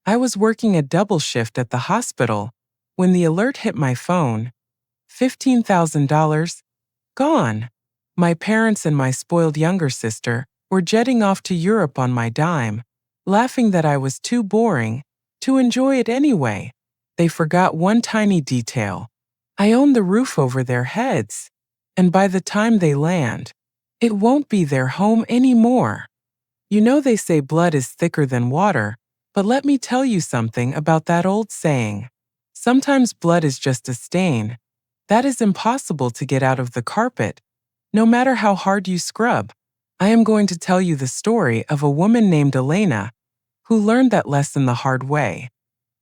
I was working a double shift at the hospital when the alert hit my phone. $15,000 gone. My parents and my spoiled younger sister were jetting off to Europe on my dime, laughing that I was too boring to enjoy it anyway. They forgot one tiny detail. I own the roof over their heads, and by the time they land, it won't be their home anymore. You know they say blood is thicker than water, but let me tell you something about that old saying. Sometimes blood is just a stain that is impossible to get out of the carpet, no matter how hard you scrub. I am going to tell you the story of a woman named Elena who learned that lesson the hard way.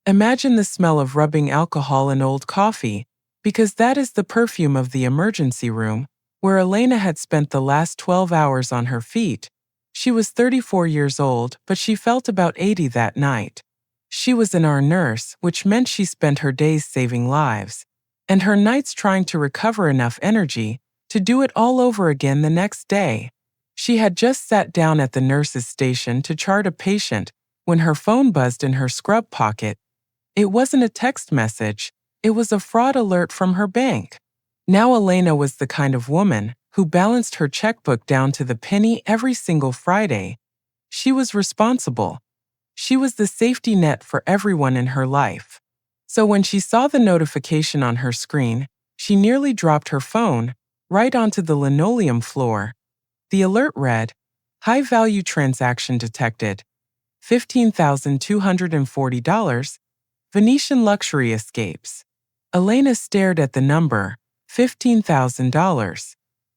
Imagine the smell of rubbing alcohol in old coffee, because that is the perfume of the emergency room where Elena had spent the last 12 hours on her feet. She was 34 years old, but she felt about 80 that night. She was an ER nurse, which meant she spent her days saving lives, and her nights trying to recover enough energy to do it all over again the next day. She had just sat down at the nurse's station to chart a patient when her phone buzzed in her scrub pocket. It wasn't a text message, it was a fraud alert from her bank. Now Elena was the kind of woman who balanced her checkbook down to the penny every single Friday. She was responsible. She was the safety net for everyone in her life. So when she saw the notification on her screen, she nearly dropped her phone right onto the linoleum floor. The alert read, "High-value transaction detected. $15,240. Venetian luxury escapes." Elena stared at the number, $15,000.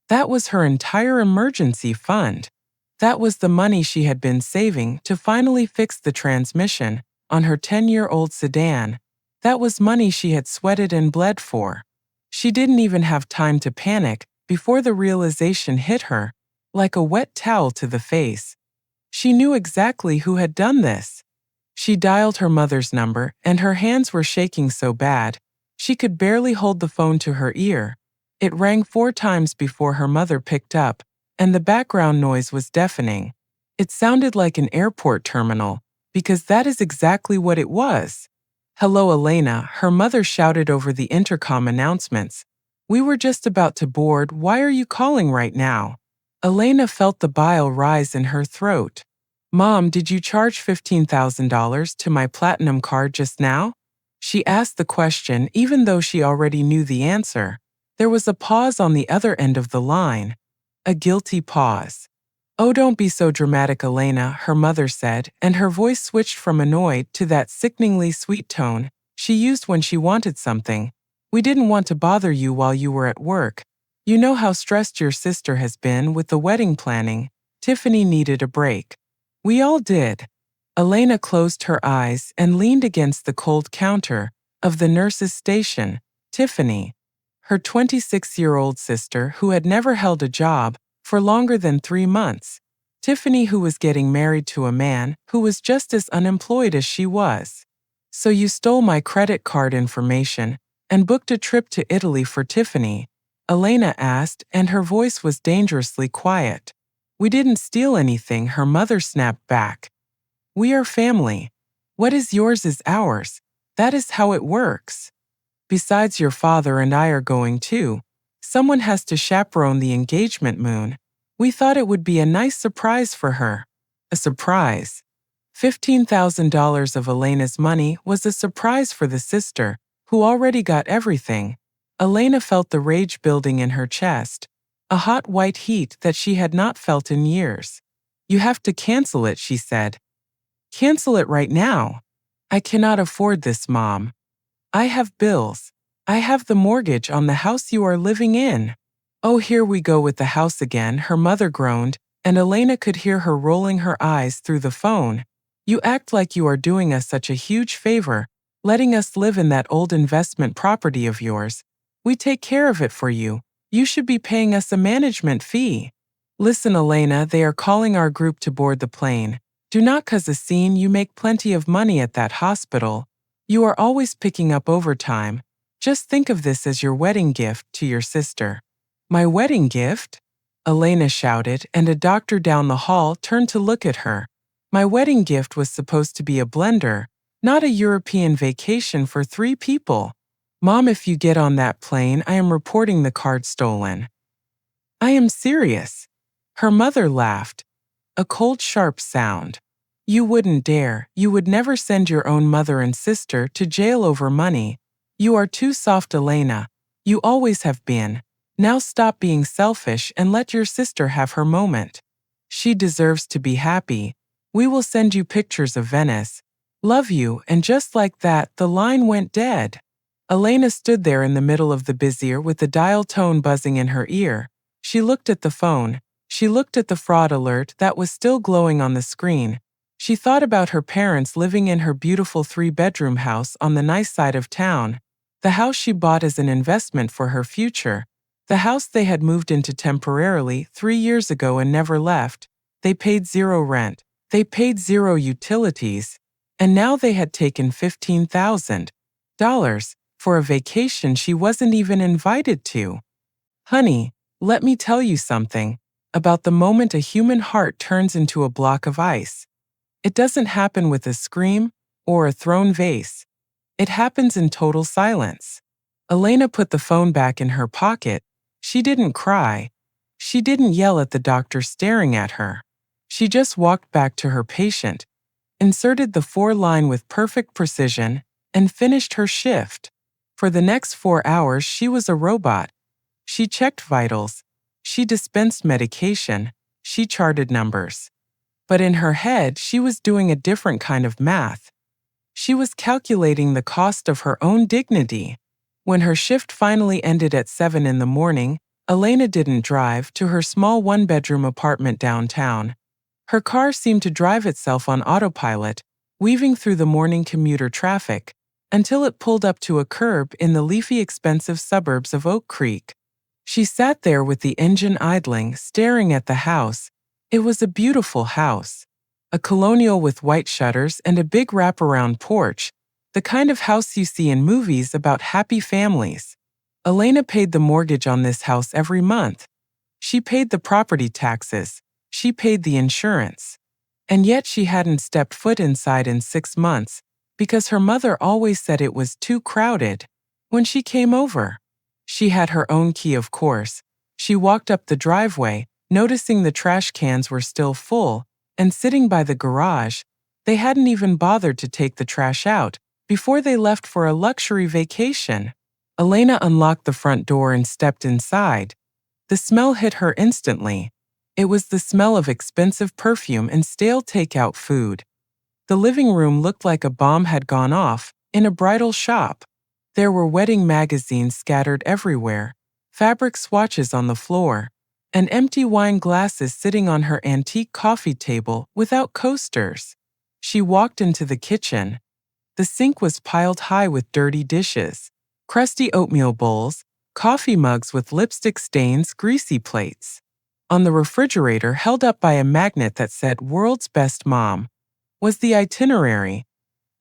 That was her entire emergency fund. That was the money she had been saving to finally fix the transmission on her 10-year-old sedan. That was money she had sweated and bled for. She didn't even have time to panic before the realization hit her, like a wet towel to the face. She knew exactly who had done this. She dialed her mother's number, and her hands were shaking so bad, she could barely hold the phone to her ear. It rang 4 times before her mother picked up, and the background noise was deafening. It sounded like an airport terminal, because that is exactly what it was. "Hello, Elena," her mother shouted over the intercom announcements. "We were just about to board. Why are you calling right now?" Elena felt the bile rise in her throat. "Mom, did you charge $15,000 to my platinum card just now?" She asked the question even though she already knew the answer. There was a pause on the other end of the line. A guilty pause. "Oh, don't be so dramatic, Elena," her mother said, and her voice switched from annoyed to that sickeningly sweet tone she used when she wanted something. "We didn't want to bother you while you were at work. You know how stressed your sister has been with the wedding planning. Tiffany needed a break. We all did." Elena closed her eyes and leaned against the cold counter of the nurse's station. Tiffany, her 26-year-old sister who had never held a job for longer than 3 months. Tiffany, who was getting married to a man who was just as unemployed as she was. "So you stole my credit card information and booked a trip to Italy for Tiffany?" Elena asked, and her voice was dangerously quiet. "We didn't steal anything," her mother snapped back. "We are family. What is yours is ours. That is how it works. Besides, your father and I are going too. Someone has to chaperone the engagement moon. We thought it would be a nice surprise for her." A surprise. $15,000 of Elena's money was a surprise for the sister, who already got everything. Elena felt the rage building in her chest, a hot white heat that she had not felt in years. "You have to cancel it," she said. "Cancel it right now." "I cannot afford this, Mom. I have bills. I have the mortgage on the house you are living in." "Oh, here we go with the house again," her mother groaned, and Elena could hear her rolling her eyes through the phone. "You act like you are doing us such a huge favor, letting us live in that old investment property of yours. We take care of it for you. You should be paying us a management fee." "Listen, Elena, they are calling our group to board the plane. Do not cause a scene. You make plenty of money at that hospital. You are always picking up overtime. Just think of this as your wedding gift to your sister." "My wedding gift?" Elena shouted, and a doctor down the hall turned to look at her. "My wedding gift was supposed to be a blender, Not a European vacation for 3 people. Mom, if you get on that plane, I am reporting the card stolen. I am serious. Her mother laughed. A cold, sharp sound. You wouldn't dare. You would never send your own mother and sister to jail over money. You are too soft, Elena. You always have been. Now stop being selfish and let your sister have her moment. She deserves to be happy. We will send you pictures of Venice. Love you, and just like that, the line went dead. Elena stood there in the middle of the busier with the dial tone buzzing in her ear. She looked at the phone. She looked at the fraud alert that was still glowing on the screen. She thought about her parents living in her beautiful 3-bedroom house on the nice side of town, the house she bought as an investment for her future, the house they had moved into temporarily 3 years ago and never left. They paid 0 rent. They paid 0 utilities. And now they had taken $15,000 for a vacation she wasn't even invited to. Honey, let me tell you something about the moment a human heart turns into a block of ice. It doesn't happen with a scream or a thrown vase. It happens in total silence. Elena put the phone back in her pocket. She didn't cry. She didn't yell at the doctor staring at her. She just walked back to her patient, inserted the 4-line with perfect precision, and finished her shift. For the next 4 hours, she was a robot. She checked vitals. She dispensed medication. She charted numbers. But in her head, she was doing a different kind of math. She was calculating the cost of her own dignity. When her shift finally ended at 7 in the morning, Elena didn't drive to her small 1-bedroom apartment downtown. Her car seemed to drive itself on autopilot, weaving through the morning commuter traffic, until it pulled up to a curb in the leafy, expensive suburbs of Oak Creek. She sat there with the engine idling, staring at the house. It was a beautiful house. A colonial with white shutters and a big wraparound porch, the kind of house you see in movies about happy families. Elena paid the mortgage on this house every month. She paid the property taxes. She paid the insurance. And yet she hadn't stepped foot inside in 6 months because her mother always said it was too crowded. When she came over, she had her own key, of course. She walked up the driveway, noticing the trash cans were still full, and sitting by the garage, they hadn't even bothered to take the trash out before they left for a luxury vacation. Elena unlocked the front door and stepped inside. The smell hit her instantly. It was the smell of expensive perfume and stale takeout food. The living room looked like a bomb had gone off in a bridal shop. There were wedding magazines scattered everywhere, fabric swatches on the floor, and empty wine glasses sitting on her antique coffee table without coasters. She walked into the kitchen. The sink was piled high with dirty dishes, crusty oatmeal bowls, coffee mugs with lipstick stains, greasy plates. On the refrigerator, held up by a magnet that said "World's Best Mom," was the itinerary.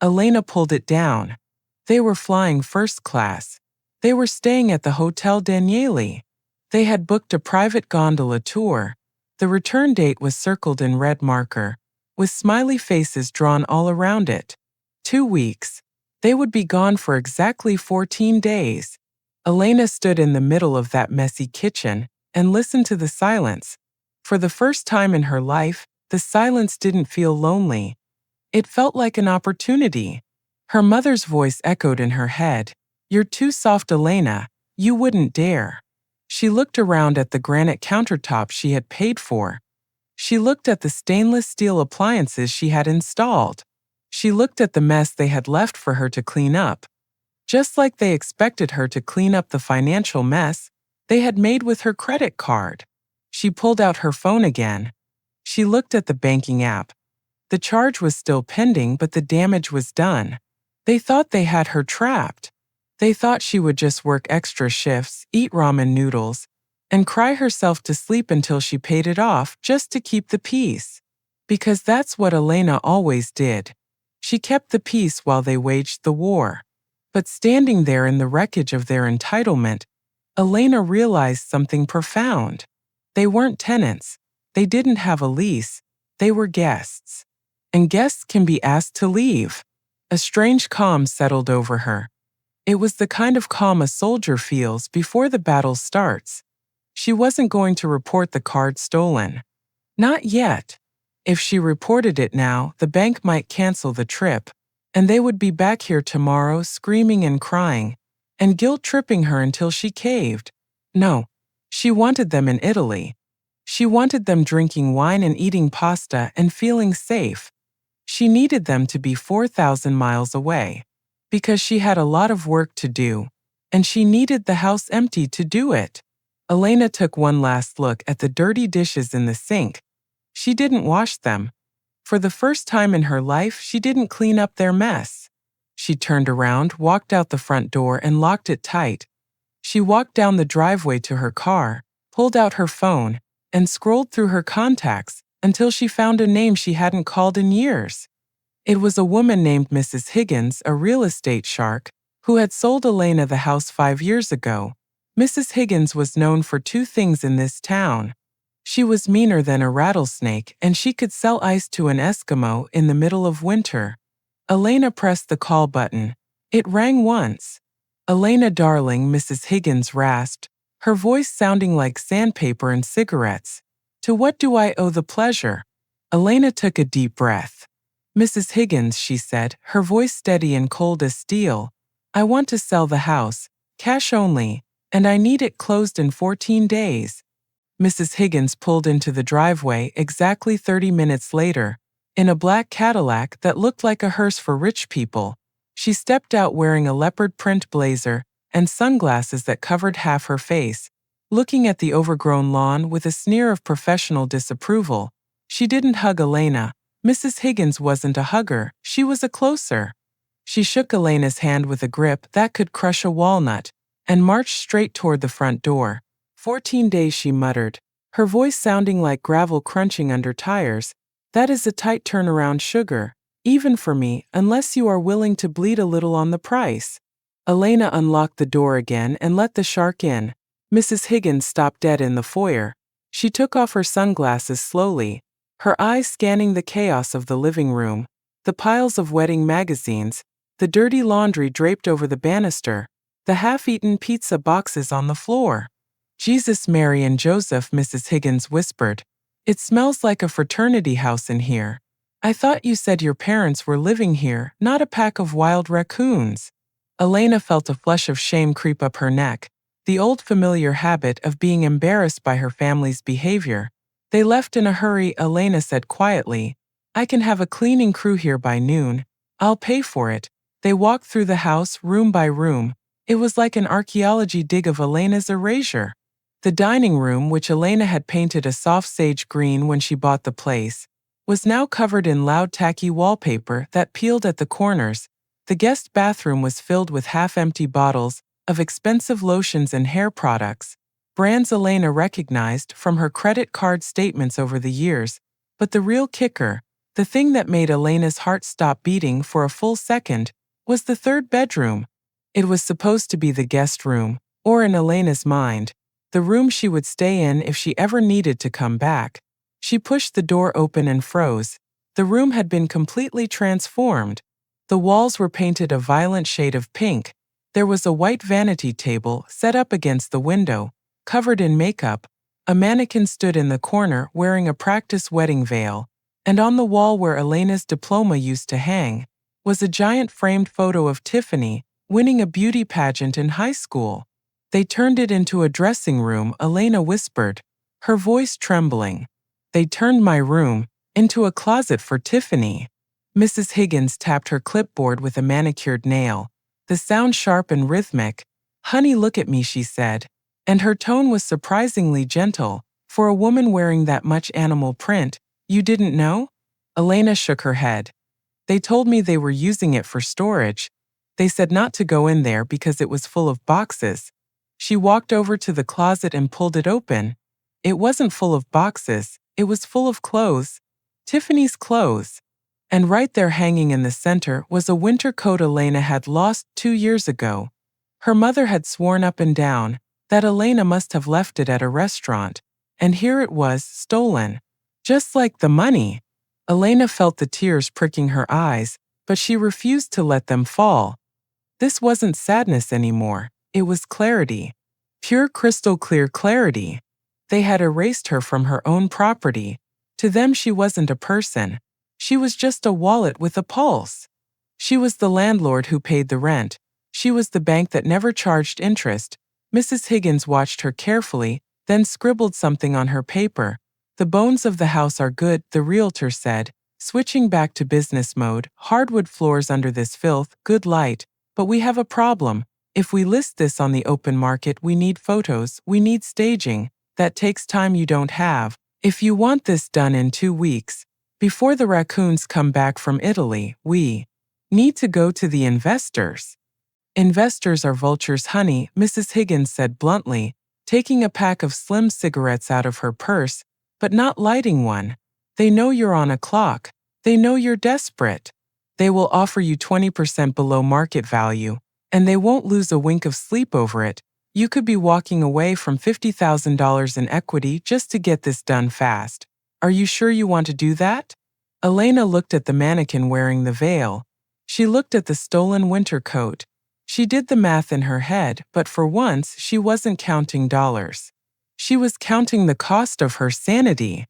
Elena pulled it down. They were flying first class. They were staying at the Hotel Danieli. They had booked a private gondola tour. The return date was circled in red marker, with smiley faces drawn all around it. 2 weeks. They would be gone for exactly 14 days. Elena stood in the middle of that messy kitchen and listened to the silence. For the first time in her life, the silence didn't feel lonely. It felt like an opportunity. Her mother's voice echoed in her head. "You're too soft, Elena. You wouldn't dare." She looked around at the granite countertop she had paid for. She looked at the stainless steel appliances she had installed. She looked at the mess they had left for her to clean up. Just like they expected her to clean up the financial mess they had made with her credit card. She pulled out her phone again. She looked at the banking app. The charge was still pending, but the damage was done. They thought they had her trapped. They thought she would just work extra shifts, eat ramen noodles, and cry herself to sleep until she paid it off just to keep the peace. Because that's what Elena always did. She kept the peace while they waged the war. But standing there in the wreckage of their entitlement, Elena realized something profound. They weren't tenants. They didn't have a lease. They were guests. And guests can be asked to leave. A strange calm settled over her. It was the kind of calm a soldier feels before the battle starts. She wasn't going to report the card stolen. Not yet. If she reported it now, the bank might cancel the trip, and they would be back here tomorrow screaming and crying, and guilt-tripping her until she caved. No, she wanted them in Italy. She wanted them drinking wine and eating pasta and feeling safe. She needed them to be 4,000 miles away. Because she had a lot of work to do, and she needed the house empty to do it. Elena took one last look at the dirty dishes in the sink. She didn't wash them. For the first time in her life, she didn't clean up their mess. She turned around, walked out the front door, and locked it tight. She walked down the driveway to her car, pulled out her phone, and scrolled through her contacts until she found a name she hadn't called in years. It was a woman named Mrs. Higgins, a real estate shark, who had sold Elena the house 5 years ago. Mrs. Higgins was known for 2 things in this town. She was meaner than a rattlesnake, and she could sell ice to an Eskimo in the middle of winter. Elena pressed the call button. It rang once. "Elena, darling," Mrs. Higgins rasped, her voice sounding like sandpaper and cigarettes. "To what do I owe the pleasure?" Elena took a deep breath. "Mrs. Higgins," she said, her voice steady and cold as steel, "I want to sell the house, cash only, and I need it closed in 14 days. Mrs. Higgins pulled into the driveway exactly 30 minutes later, in a black Cadillac that looked like a hearse for rich people. She stepped out wearing a leopard print blazer and sunglasses that covered half her face, looking at the overgrown lawn with a sneer of professional disapproval. She didn't hug Elena. Mrs. Higgins wasn't a hugger, she was a closer. She shook Elena's hand with a grip that could crush a walnut, and marched straight toward the front door. 14 days, she muttered, her voice sounding like gravel crunching under tires. That is a tight turnaround, sugar, even for me, unless you are willing to bleed a little on the price. Elena unlocked the door again and let the shark in. Mrs. Higgins stopped dead in the foyer. She took off her sunglasses slowly, her eyes scanning the chaos of the living room, the piles of wedding magazines, the dirty laundry draped over the banister, the half-eaten pizza boxes on the floor. "Jesus, Mary, and Joseph," Mrs. Higgins whispered. "It smells like a fraternity house in here. I thought you said your parents were living here, not a pack of wild raccoons." Elena felt a flush of shame creep up her neck, the old familiar habit of being embarrassed by her family's behavior. "They left in a hurry," Elena said quietly. "I can have a cleaning crew here by noon. I'll pay for it." They walked through the house, room by room. It was like an archaeology dig of Elena's erasure. The dining room, which Elena had painted a soft sage green when she bought the place, was now covered in loud tacky wallpaper that peeled at the corners. The guest bathroom was filled with half-empty bottles of expensive lotions and hair products, brands Elena recognized from her credit card statements over the years. But the real kicker, the thing that made Elena's heart stop beating for a full second, was the third bedroom. It was supposed to be the guest room, or in Elena's mind, the room she would stay in if she ever needed to come back. She pushed the door open and froze. The room had been completely transformed. The walls were painted a violent shade of pink. There was a white vanity table set up against the window, covered in makeup. A mannequin stood in the corner wearing a practice wedding veil, and on the wall where Elena's diploma used to hang was a giant framed photo of Tiffany winning a beauty pageant in high school. "They turned it into a dressing room," Elena whispered, her voice trembling. "They turned my room into a closet for Tiffany." Mrs. Higgins tapped her clipboard with a manicured nail, the sound sharp and rhythmic. "Honey, look at me," she said, and her tone was surprisingly gentle. "For a woman wearing that much animal print, you didn't know?" Elena shook her head. "They told me they were using it for storage. They said not to go in there because it was full of boxes." She walked over to the closet and pulled it open. It wasn't full of boxes, it was full of clothes. Tiffany's clothes. And right there hanging in the center was a winter coat Elena had lost 2 years ago. Her mother had sworn up and down that Elena must have left it at a restaurant, and here it was, stolen. Just like the money. Elena felt the tears pricking her eyes, but she refused to let them fall. This wasn't sadness anymore, it was clarity. Pure crystal clear clarity. They had erased her from her own property. To them she wasn't a person. She was just a wallet with a pulse. She was the landlord who paid the rent. She was the bank that never charged interest. Mrs. Higgins watched her carefully, then scribbled something on her paper. "The bones of the house are good," the realtor said, switching back to business mode. "Hardwood floors under this filth, good light. But we have a problem. If we list this on the open market, we need photos, we need staging. That takes time you don't have. If you want this done in 2 weeks, before the raccoons come back from Italy, we need to go to the investors." "Investors are vultures, honey," Mrs. Higgins said bluntly, taking a pack of slim cigarettes out of her purse, but not lighting one. "They know you're on a clock. They know you're desperate. They will offer you 20% below market value, and they won't lose a wink of sleep over it. You could be walking away from $50,000 in equity just to get this done fast. Are you sure you want to do that?" Elena looked at the mannequin wearing the veil. She looked at the stolen winter coat. She did the math in her head, but for once she wasn't counting dollars. She was counting the cost of her sanity.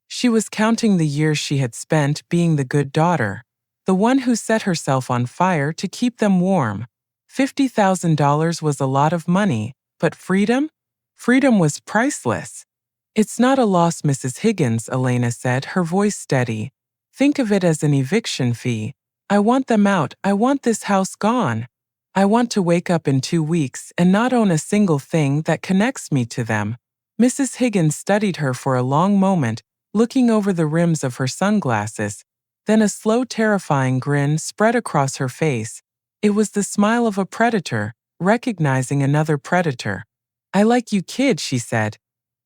She was counting the years she had spent being the good daughter, the one who set herself on fire to keep them warm. $50,000 was a lot of money, but freedom? Freedom was priceless. "It's not a loss, Mrs. Higgins," Elena said, her voice steady. "Think of it as an eviction fee. I want them out. I want this house gone. I want to wake up in 2 weeks and not own a single thing that connects me to them." Mrs. Higgins studied her for a long moment, looking over the rims of her sunglasses. Then a slow, terrifying grin spread across her face. It was the smile of a predator, recognizing another predator. "I like you, kid," she said.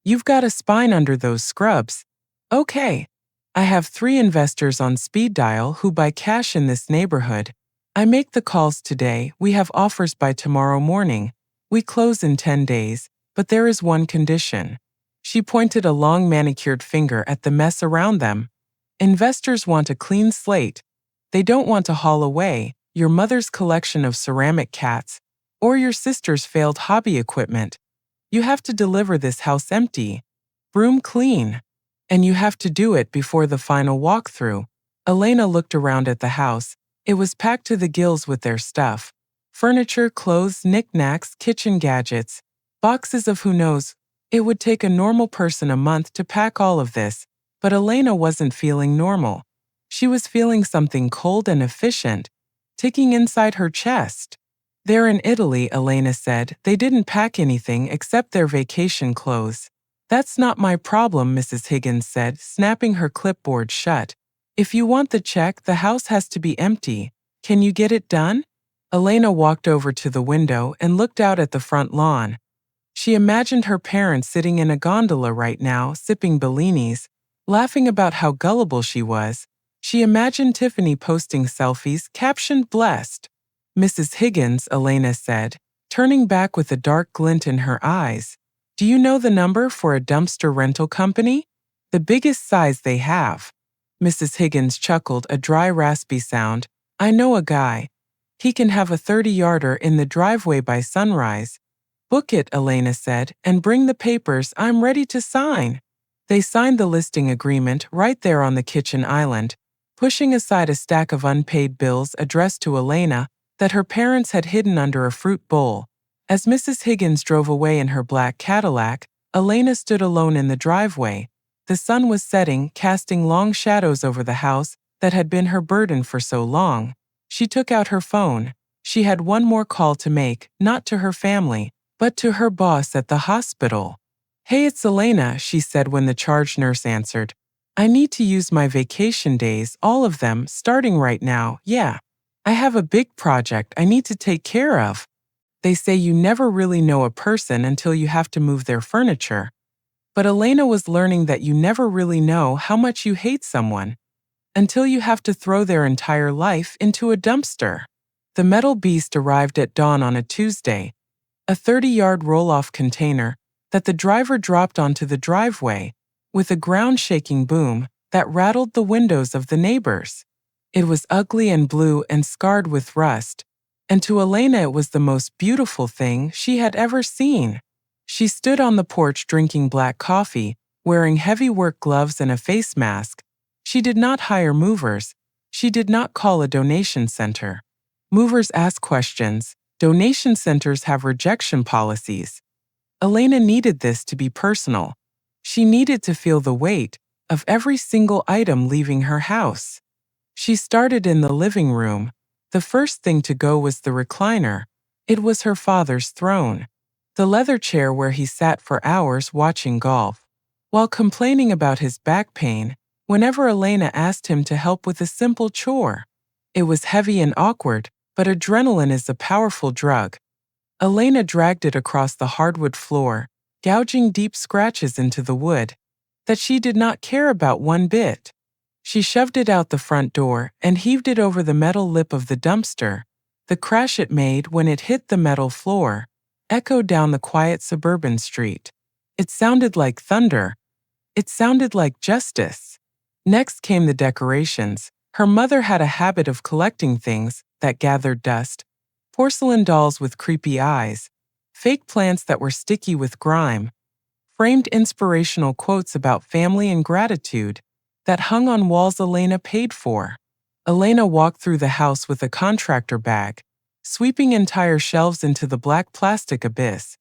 "You've got a spine under those scrubs. Okay. I have 3 investors on speed dial who buy cash in this neighborhood. I make the calls today, we have offers by tomorrow morning. We close in 10 days, but there is one condition." She pointed a long manicured finger at the mess around them. "Investors want a clean slate. They don't want to haul away your mother's collection of ceramic cats or your sister's failed hobby equipment. You have to deliver this house empty, room clean, and you have to do it before the final walkthrough." Elena looked around at the house. It was packed to the gills with their stuff. Furniture, clothes, knickknacks, kitchen gadgets, boxes of who knows. It would take a normal person a month to pack all of this, but Elena wasn't feeling normal. She was feeling something cold and efficient, ticking inside her chest. "They're in Italy," Elena said. "They didn't pack anything except their vacation clothes." "That's not my problem," Mrs. Higgins said, snapping her clipboard shut. "If you want the check, the house has to be empty. Can you get it done?" Elena walked over to the window and looked out at the front lawn. She imagined her parents sitting in a gondola right now, sipping Bellinis, laughing about how gullible she was. She imagined Tiffany posting selfies captioned "blessed." "Mrs. Higgins," Elena said, turning back with a dark glint in her eyes. "Do you know the number for a dumpster rental company? The biggest size they have." Mrs. Higgins chuckled, a dry, raspy sound. "I know a guy. He can have a 30-yarder in the driveway by sunrise." "Book it," Elena said, "and bring the papers. I'm ready to sign." They signed the listing agreement right there on the kitchen island, pushing aside a stack of unpaid bills addressed to Elena that her parents had hidden under a fruit bowl. As Mrs. Higgins drove away in her black Cadillac, Elena stood alone in the driveway. The sun was setting, casting long shadows over the house that had been her burden for so long. She took out her phone. She had one more call to make, not to her family, but to her boss at the hospital. "Hey, it's Elena," she said when the charge nurse answered. "I need to use my vacation days, all of them, starting right now. Yeah. I have a big project I need to take care of." They say you never really know a person until you have to move their furniture. But Elena was learning that you never really know how much you hate someone until you have to throw their entire life into a dumpster. The metal beast arrived at dawn on a Tuesday, a 30-yard roll-off container that the driver dropped onto the driveway with a ground-shaking boom that rattled the windows of the neighbors. It was ugly and blue and scarred with rust, and to Elena it was the most beautiful thing she had ever seen. She stood on the porch drinking black coffee, wearing heavy work gloves and a face mask. She did not hire movers. She did not call a donation center. Movers ask questions. Donation centers have rejection policies. Elena needed this to be personal. She needed to feel the weight of every single item leaving her house. She started in the living room. The first thing to go was the recliner. It was her father's throne. The leather chair where he sat for hours watching golf. While complaining about his back pain, whenever Elena asked him to help with a simple chore. It was heavy and awkward, but adrenaline is a powerful drug. Elena dragged it across the hardwood floor, gouging deep scratches into the wood that she did not care about one bit. She shoved it out the front door and heaved it over the metal lip of the dumpster. The crash it made when it hit the metal floor echoed down the quiet suburban street. It sounded like thunder. It sounded like justice. Next came the decorations. Her mother had a habit of collecting things that gathered dust. Porcelain dolls with creepy eyes, fake plants that were sticky with grime, framed inspirational quotes about family and gratitude that hung on walls Elena paid for. Elena walked through the house with a contractor bag, sweeping entire shelves into the black plastic abyss.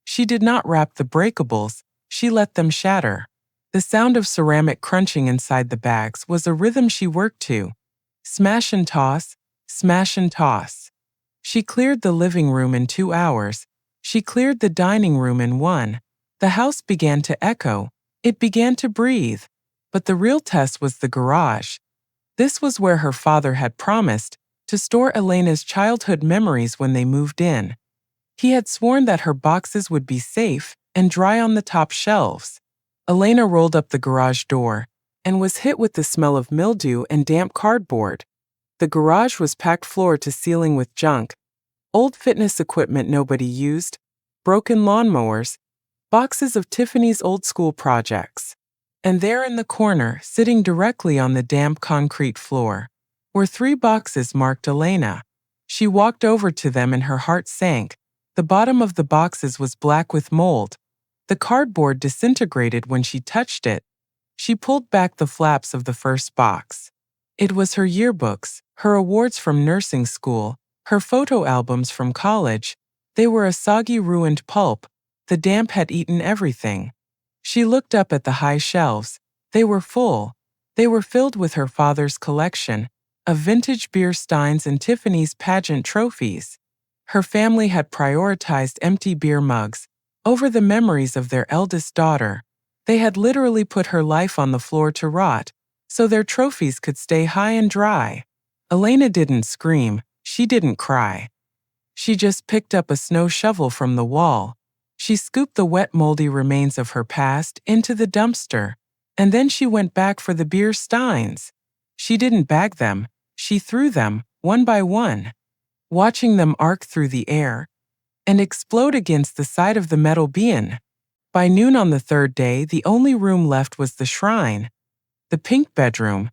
She did not wrap the breakables, she let them shatter. The sound of ceramic crunching inside the bags was a rhythm she worked to. Smash and toss, smash and toss. She cleared the living room in 2 hours. She cleared the dining room in 1. The house began to echo. It began to breathe. But the real test was the garage. This was where her father had promised to store Elena's childhood memories when they moved in. He had sworn that her boxes would be safe and dry on the top shelves. Elena rolled up the garage door and was hit with the smell of mildew and damp cardboard. The garage was packed floor to ceiling with junk, old fitness equipment nobody used, broken lawnmowers, boxes of Tiffany's old school projects. And there in the corner, sitting directly on the damp concrete floor, were 3 boxes marked Elena. She walked over to them and her heart sank. The bottom of the boxes was black with mold. The cardboard disintegrated when she touched it. She pulled back the flaps of the first box. It was her yearbooks, her awards from nursing school, her photo albums from college. They were a soggy, ruined pulp. The damp had eaten everything. She looked up at the high shelves. They were full. They were filled with her father's collection of vintage beer steins and Tiffany's pageant trophies. Her family had prioritized empty beer mugs over the memories of their eldest daughter. They had literally put her life on the floor to rot, so their trophies could stay high and dry. Elena didn't scream. She didn't cry. She just picked up a snow shovel from the wall. She scooped the wet, moldy remains of her past into the dumpster, and then she went back for the beer steins. She didn't bag them. She threw them, one by one, watching them arc through the air and explode against the side of the metal bin. By noon on the 3rd day, the only room left was the shrine, the pink bedroom,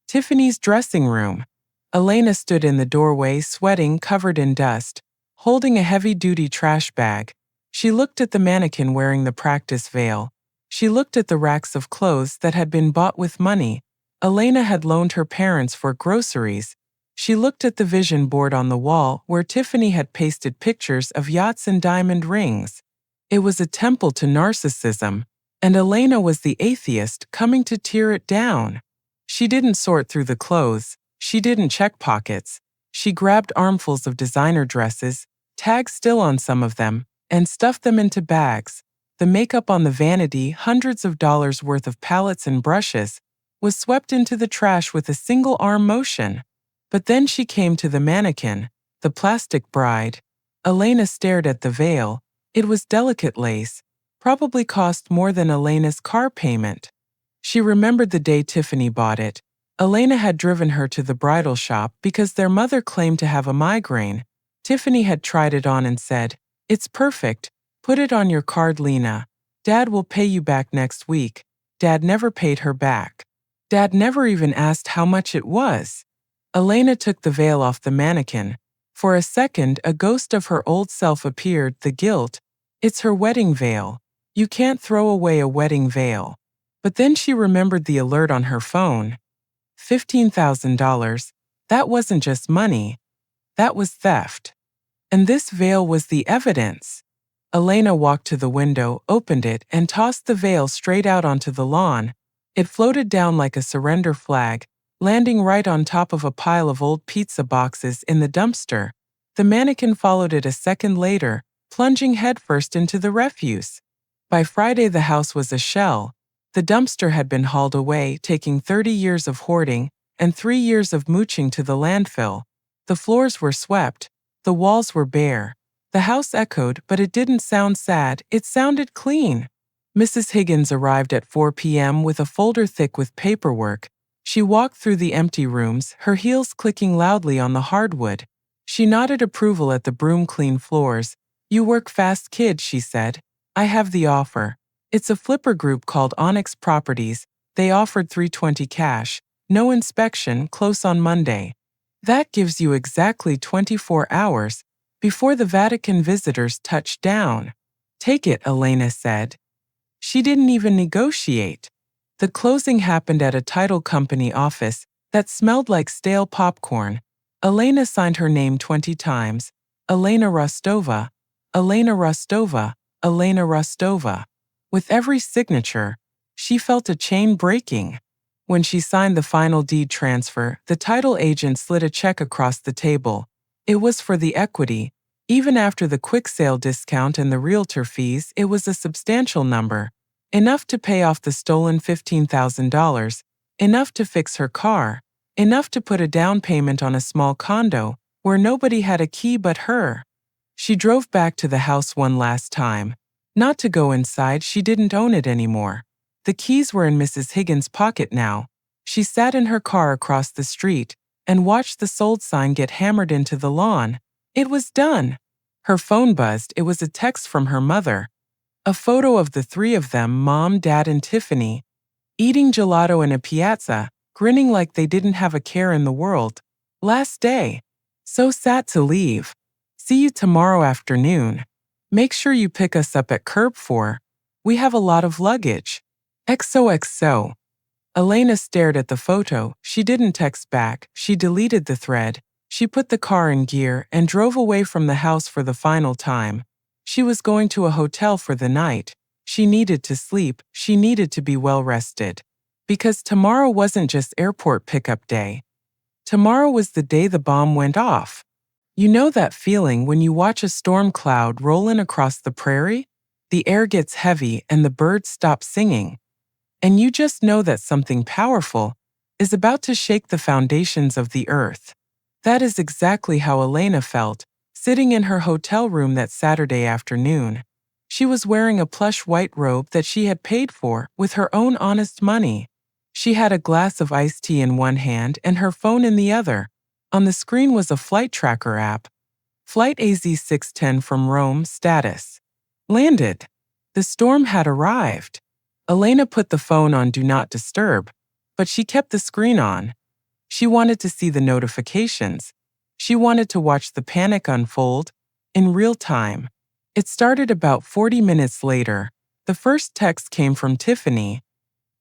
Tiffany's dressing room. Elena stood in the doorway, sweating, covered in dust, holding a heavy-duty trash bag. She looked at the mannequin wearing the practice veil. She looked at the racks of clothes that had been bought with money Elena had loaned her parents for groceries. She looked at the vision board on the wall where Tiffany had pasted pictures of yachts and diamond rings. It was a temple to narcissism, and Elena was the atheist coming to tear it down. She didn't sort through the clothes. She didn't check pockets. She grabbed armfuls of designer dresses, tags still on some of them, and stuffed them into bags. The makeup on the vanity, hundreds of dollars worth of palettes and brushes, was swept into the trash with a single arm motion. But then she came to the mannequin, the plastic bride. Elena stared at the veil. It was delicate lace, probably cost more than Elena's car payment. She remembered the day Tiffany bought it. Elena had driven her to the bridal shop because their mother claimed to have a migraine. Tiffany had tried it on and said, "It's perfect. Put it on your card, Lena. Dad will pay you back next week." Dad never paid her back. Dad never even asked how much it was. Elena took the veil off the mannequin. For a second, a ghost of her old self appeared, the guilt. It's her wedding veil. You can't throw away a wedding veil. But then she remembered the alert on her phone. $15,000. That wasn't just money. That was theft. And this veil was the evidence. Elena walked to the window, opened it, and tossed the veil straight out onto the lawn. It floated down like a surrender flag, landing right on top of a pile of old pizza boxes in the dumpster. The mannequin followed it a second later, plunging headfirst into the refuse. By Friday, the house was a shell. The dumpster had been hauled away, taking 30 years of hoarding and 3 years of mooching to the landfill. The floors were swept. The walls were bare. The house echoed, but it didn't sound sad, it sounded clean. Mrs. Higgins arrived at 4 p.m. with a folder thick with paperwork. She walked through the empty rooms, her heels clicking loudly on the hardwood. She nodded approval at the broom-clean floors. "You work fast, kid," she said. "I have the offer. It's a flipper group called Onyx Properties. They offered $320 cash, no inspection, close on Monday. That gives you exactly 24 hours before the Vatican visitors touch down." "Take it," Elena said. She didn't even negotiate. The closing happened at a title company office that smelled like stale popcorn. Elena signed her name 20 times. Elena Rostova, Elena Rostova, Elena Rostova. With every signature, she felt a chain breaking. When she signed the final deed transfer, the title agent slid a check across the table. It was for the equity. Even after the quick sale discount and the realtor fees, it was a substantial number. Enough to pay off the stolen $15,000, enough to fix her car, enough to put a down payment on a small condo where nobody had a key but her. She drove back to the house one last time. Not to go inside, she didn't own it anymore. The keys were in Mrs. Higgins' pocket now. She sat in her car across the street and watched the sold sign get hammered into the lawn. It was done. Her phone buzzed. It was a text from her mother. A photo of the three of them, Mom, Dad, and Tiffany, eating gelato in a piazza, grinning like they didn't have a care in the world. Last day. So sad to leave. See you tomorrow afternoon. Make sure you pick us up at Curb 4. We have a lot of luggage. XOXO. Elena stared at the photo. She didn't text back. She deleted the thread. She put the car in gear and drove away from the house for the final time. She was going to a hotel for the night. She needed to sleep. She needed to be well rested. Because tomorrow wasn't just airport pickup day. Tomorrow was the day the bomb went off. You know that feeling when you watch a storm cloud roll in across the prairie? The air gets heavy and the birds stop singing. And you just know that something powerful is about to shake the foundations of the earth. That is exactly how Elena felt, sitting in her hotel room that Saturday afternoon. She was wearing a plush white robe that she had paid for with her own honest money. She had a glass of iced tea in one hand and her phone in the other. On the screen was a flight tracker app. Flight AZ610 from Rome, status. Landed. The storm had arrived. Elena put the phone on Do Not Disturb, but she kept the screen on. She wanted to see the notifications. She wanted to watch the panic unfold in real time. It started about 40 minutes later. The first text came from Tiffany.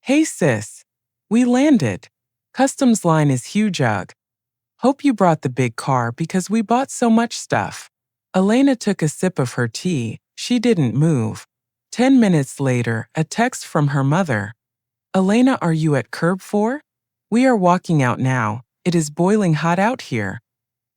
"Hey sis, we landed. Customs line is huge ugh. Hope you brought the big car because we bought so much stuff." Elena took a sip of her tea. She didn't move. 10 minutes later, a text from her mother. "Elena, are you at Curb 4? We are walking out now. It is boiling hot out here.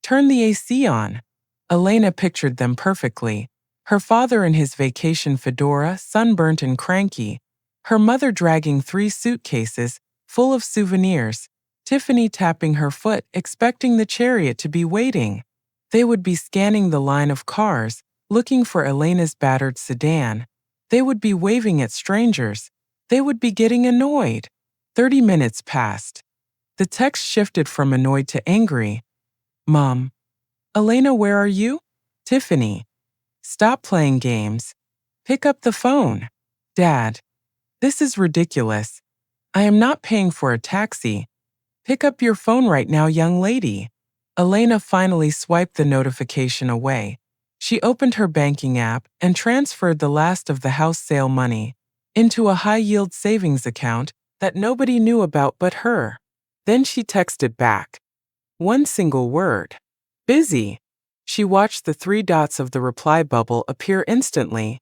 Turn the AC on." Elena pictured them perfectly. Her father in his vacation fedora, sunburnt and cranky. Her mother dragging 3 suitcases full of souvenirs. Tiffany tapping her foot, expecting the chariot to be waiting. They would be scanning the line of cars, looking for Elena's battered sedan. They would be waving at strangers. They would be getting annoyed. 30 minutes passed. The text shifted from annoyed to angry. "Mom. Elena, where are you?" "Tiffany. Stop playing games. Pick up the phone." "Dad. This is ridiculous. I am not paying for a taxi. Pick up your phone right now, young lady. Elena finally swiped the notification away. She opened her banking app and transferred the last of the house sale money into a high-yield savings account that nobody knew about but her. Then she texted back. One single word. Busy. She watched the 3 dots of the reply bubble appear instantly.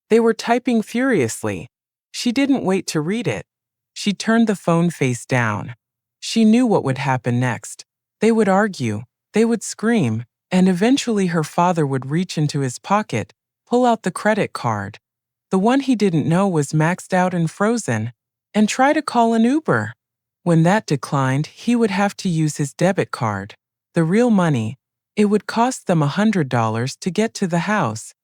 They were typing furiously. She didn't wait to read it. She turned the phone face down. She knew what would happen next. They would argue, they would scream, and eventually her father would reach into his pocket, pull out the credit card, the one he didn't know was maxed out and frozen, and try to call an Uber. When that declined, he would have to use his debit card, the real money. It would cost them $100 to get to the house.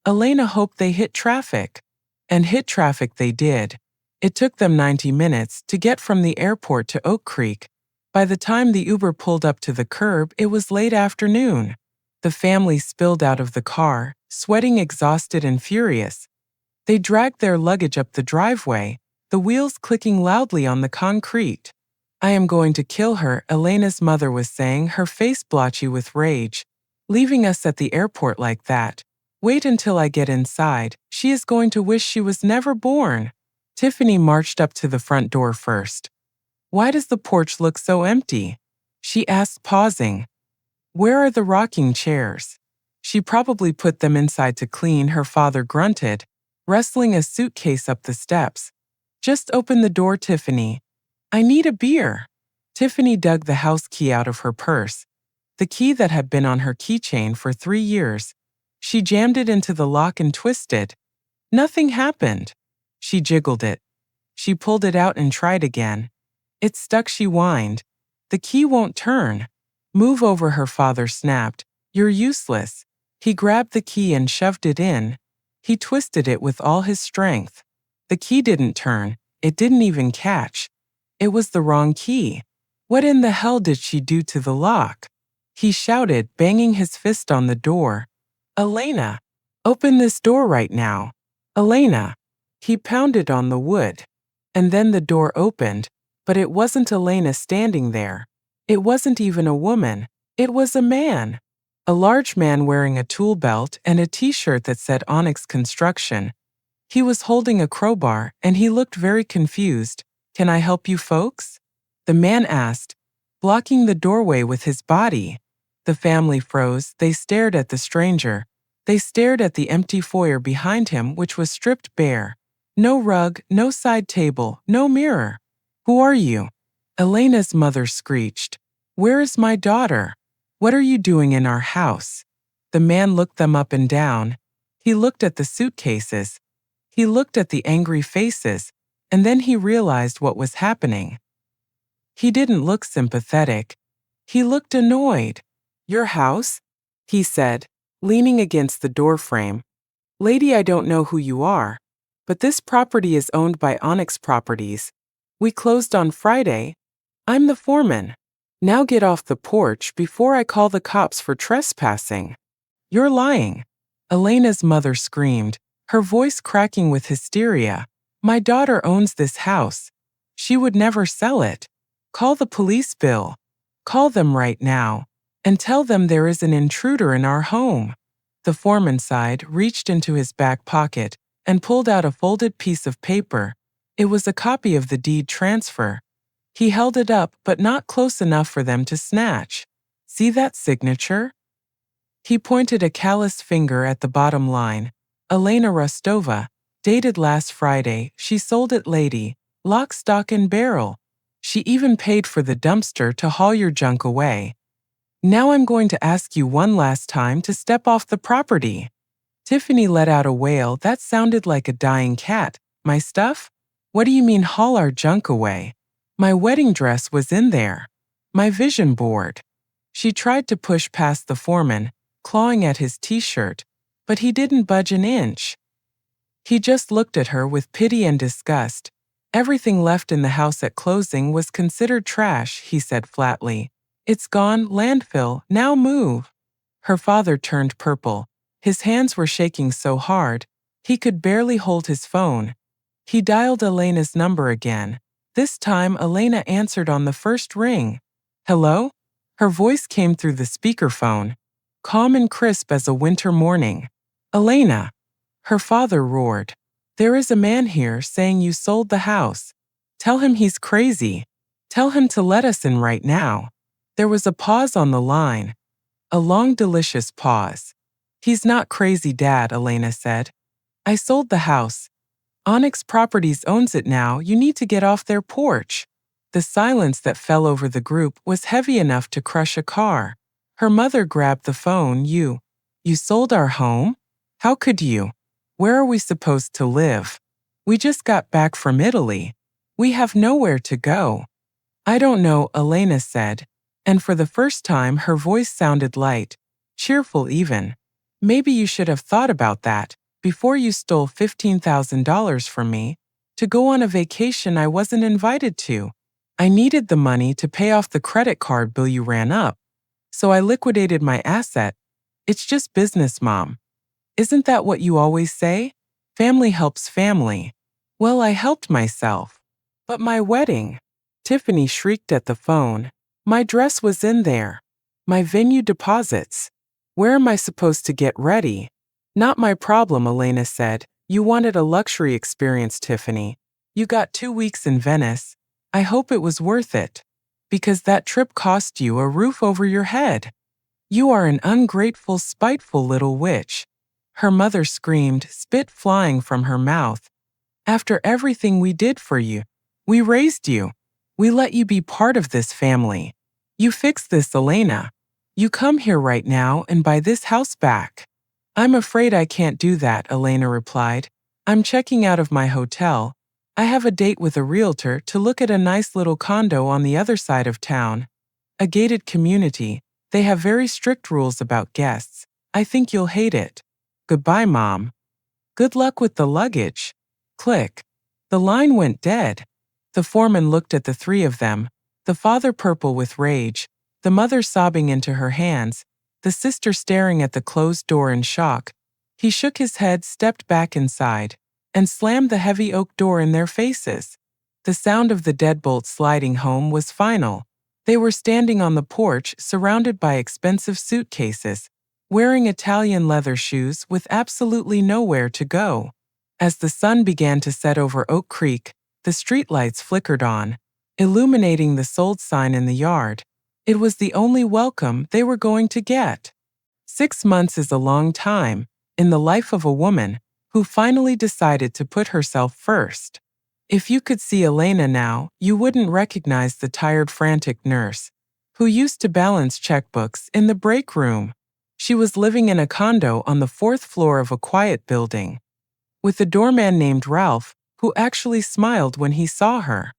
Elena hoped they hit traffic. And hit traffic they did. It took them 90 minutes to get from the airport to Oak Creek. By the time the Uber pulled up to the curb, it was late afternoon. The family spilled out of the car, sweating, exhausted and furious. They dragged their luggage up the driveway, the wheels clicking loudly on the concrete. I am going to kill her, Elena's mother was saying, her face blotchy with rage. Leaving us at the airport like that. Wait until I get inside. She is going to wish she was never born. Tiffany marched up to the front door first. Why does the porch look so empty? She asked, pausing. Where are the rocking chairs? She probably put them inside to clean, her father grunted, wrestling a suitcase up the steps. Just open the door, Tiffany. I need a beer. Tiffany dug the house key out of her purse, the key that had been on her keychain for 3 years. She jammed it into the lock and twisted. Nothing happened. She jiggled it. She pulled it out and tried again. It stuck, she whined. The key won't turn. Move over, her father snapped. You're useless. He grabbed the key and shoved it in. He twisted it with all his strength. The key didn't turn. It didn't even catch. It was the wrong key. What in the hell did she do to the lock? He shouted, banging his fist on the door. Elena, open this door right now. Elena. He pounded on the wood. And then the door opened, but it wasn't Elena standing there. It wasn't even a woman. It was a man. A large man wearing a tool belt and a t-shirt that said Onyx Construction. He was holding a crowbar and he looked very confused. Can I help you folks? The man asked, blocking the doorway with his body. The family froze. They stared at the stranger. They stared at the empty foyer behind him, which was stripped bare. No rug, no side table, no mirror. Who are you? Elena's mother screeched. Where is my daughter? What are you doing in our house? The man looked them up and down. He looked at the suitcases. He looked at the angry faces, and then he realized what was happening. He didn't look sympathetic. He looked annoyed. Your house? He said, leaning against the doorframe. Lady, I don't know who you are, but this property is owned by Onyx Properties. We closed on Friday. I'm the foreman. Now get off the porch before I call the cops for trespassing. You're lying. Elena's mother screamed, her voice cracking with hysteria. My daughter owns this house. She would never sell it. Call the police, Bill. Call them right now and tell them there is an intruder in our home. The foreman sighed, reached into his back pocket, and pulled out a folded piece of paper. It was a copy of the deed transfer. He held it up, but not close enough for them to snatch. See that signature? He pointed a calloused finger at the bottom line. Elena Rostova, dated last Friday, she sold it, lady, lock, stock, and barrel. She even paid for the dumpster to haul your junk away. Now I'm going to ask you one last time to step off the property. Tiffany let out a wail that sounded like a dying cat. My stuff? What do you mean haul our junk away? My wedding dress was in there. My vision board. She tried to push past the foreman, clawing at his t-shirt, but he didn't budge an inch. He just looked at her with pity and disgust. Everything left in the house at closing was considered trash, he said flatly. It's gone, landfill, now move. Her father turned purple. His hands were shaking so hard, he could barely hold his phone. He dialed Elena's number again. This time, Elena answered on the first ring. Hello? Her voice came through the speakerphone, calm and crisp as a winter morning. Elena! Her father roared. There is a man here saying you sold the house. Tell him he's crazy. Tell him to let us in right now. There was a pause on the line. A long, delicious pause. He's not crazy, Dad, Elena said. I sold the house. Onyx Properties owns it now. You need to get off their porch. The silence that fell over the group was heavy enough to crush a car. Her mother grabbed the phone. You sold our home? How could you? Where are we supposed to live? We just got back from Italy. We have nowhere to go. I don't know, Elena said, and for the first time her voice sounded light, cheerful even. Maybe you should have thought about that before you stole $15,000 from me to go on a vacation I wasn't invited to. I needed the money to pay off the credit card bill you ran up, so I liquidated my asset. It's just business, Mom. Isn't that what you always say? Family helps family. Well, I helped myself. But my wedding, Tiffany shrieked at the phone. My dress was in there. My venue deposits. Where am I supposed to get ready? Not my problem, Elena said. You wanted a luxury experience, Tiffany. You got 2 weeks in Venice. I hope it was worth it. Because that trip cost you a roof over your head. You are an ungrateful, spiteful little witch. Her mother screamed, spit flying from her mouth. After everything we did for you, we raised you. We let you be part of this family. You fix this, Elena. You come here right now and buy this house back. I'm afraid I can't do that, Elena replied. I'm checking out of my hotel. I have a date with a realtor to look at a nice little condo on the other side of town. A gated community. They have very strict rules about guests. I think you'll hate it. Goodbye, Mom. Good luck with the luggage. Click. The line went dead. The foreman looked at the three of them, the father purple with rage, the mother sobbing into her hands, the sister staring at the closed door in shock. He shook his head, stepped back inside, and slammed the heavy oak door in their faces. The sound of the deadbolt sliding home was final. They were standing on the porch, surrounded by expensive suitcases, wearing Italian leather shoes with absolutely nowhere to go. As the sun began to set over Oak Creek, the streetlights flickered on, illuminating the sold sign in the yard. It was the only welcome they were going to get. 6 months is a long time in the life of a woman who finally decided to put herself first. If you could see Elena now, you wouldn't recognize the tired, frantic nurse who used to balance checkbooks in the break room. She was living in a condo on the 4th floor of a quiet building, with a doorman named Ralph who actually smiled when he saw her.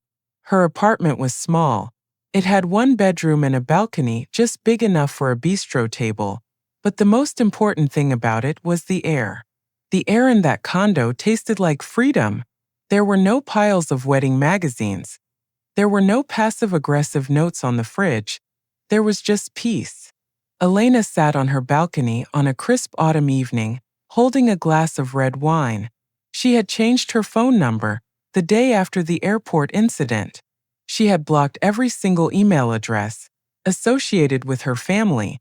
Her apartment was small. It had 1 bedroom and a balcony just big enough for a bistro table, but the most important thing about it was the air. The air in that condo tasted like freedom. There were no piles of wedding magazines. There were no passive-aggressive notes on the fridge. There was just peace. Elena sat on her balcony on a crisp autumn evening, holding a glass of red wine. She had changed her phone number the day after the airport incident. She had blocked every single email address associated with her family.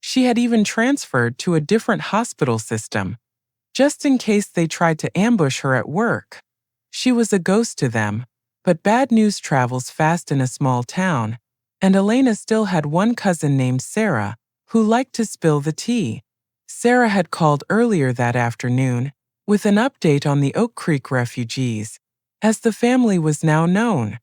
She had even transferred to a different hospital system, just in case they tried to ambush her at work. She was a ghost to them, but bad news travels fast in a small town, and Elena still had one cousin named Sarah who liked to spill the tea. Sarah had called earlier that afternoon with an update on the Oak Creek refugees, as the family was now known.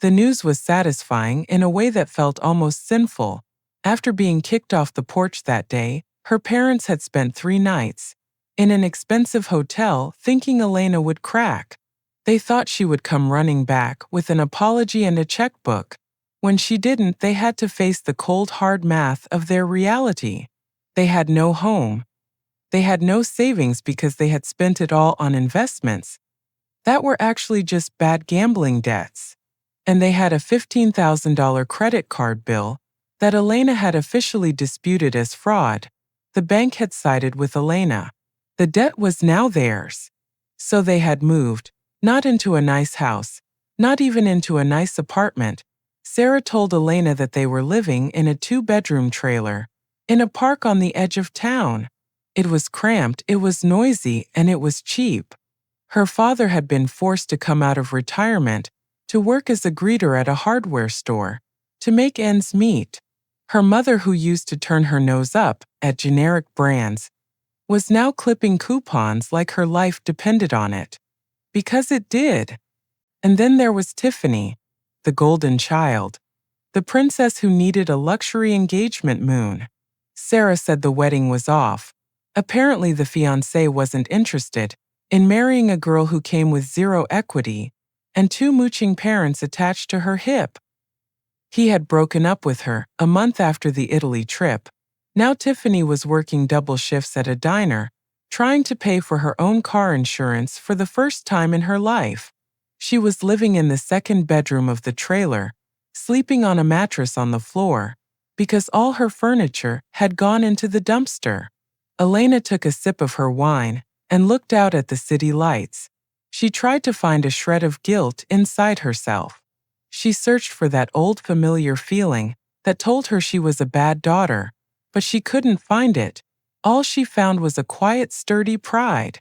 The news was satisfying in a way that felt almost sinful. After being kicked off the porch that day, her parents had spent 3 nights in an expensive hotel thinking Elena would crack. They thought she would come running back with an apology and a checkbook. When she didn't, they had to face the cold, hard math of their reality. They had no home. They had no savings because they had spent it all on investments that were actually just bad gambling debts. And they had a $15,000 credit card bill that Elena had officially disputed as fraud. The bank had sided with Elena. The debt was now theirs. So they had moved, not into a nice house, not even into a nice apartment. Sarah told Elena that they were living in a 2-bedroom trailer, in a park on the edge of town. It was cramped, it was noisy, and it was cheap. Her father had been forced to come out of retirement to work as a greeter at a hardware store, to make ends meet. Her mother, who used to turn her nose up at generic brands, was now clipping coupons like her life depended on it. Because it did. And then there was Tiffany, the golden child, the princess who needed a luxury engagement moon. Sarah said the wedding was off. Apparently the fiancé wasn't interested in marrying a girl who came with zero equity and 2 mooching parents attached to her hip. He had broken up with her a month after the Italy trip. Now Tiffany was working double shifts at a diner, trying to pay for her own car insurance for the first time in her life. She was living in the 2nd bedroom of the trailer, sleeping on a mattress on the floor, because all her furniture had gone into the dumpster. Elena took a sip of her wine and looked out at the city lights. She tried to find a shred of guilt inside herself. She searched for that old familiar feeling that told her she was a bad daughter, but she couldn't find it. All she found was a quiet, sturdy pride.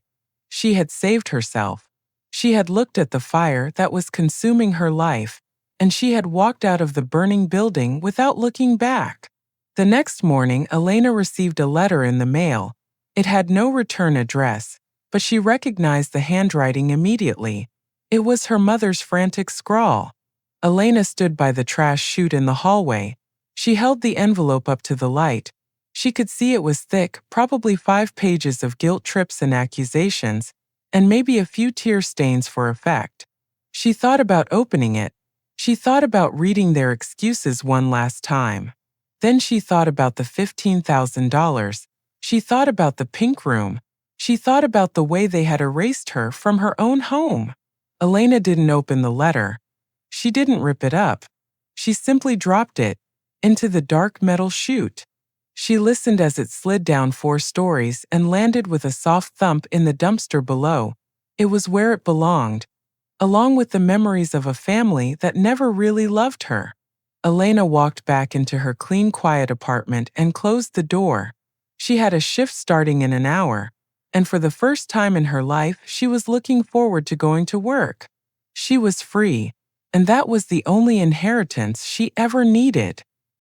She had saved herself. She had looked at the fire that was consuming her life, and she had walked out of the burning building without looking back. The next morning, Elena received a letter in the mail. It had no return address, but she recognized the handwriting immediately. It was her mother's frantic scrawl. Elena stood by the trash chute in the hallway. She held the envelope up to the light. She could see it was thick, probably 5 pages of guilt trips and accusations, and maybe a few tear stains for effect. She thought about opening it. She thought about reading their excuses one last time. Then she thought about the $15,000. She thought about the pink room. She thought about the way they had erased her from her own home. Elena didn't open the letter. She didn't rip it up. She simply dropped it into the dark metal chute. She listened as it slid down 4 stories and landed with a soft thump in the dumpster below. It was where it belonged, along with the memories of a family that never really loved her. Elena walked back into her clean, quiet apartment and closed the door. She had a shift starting in an hour, and for the first time in her life, she was looking forward to going to work. She was free, and that was the only inheritance she ever needed.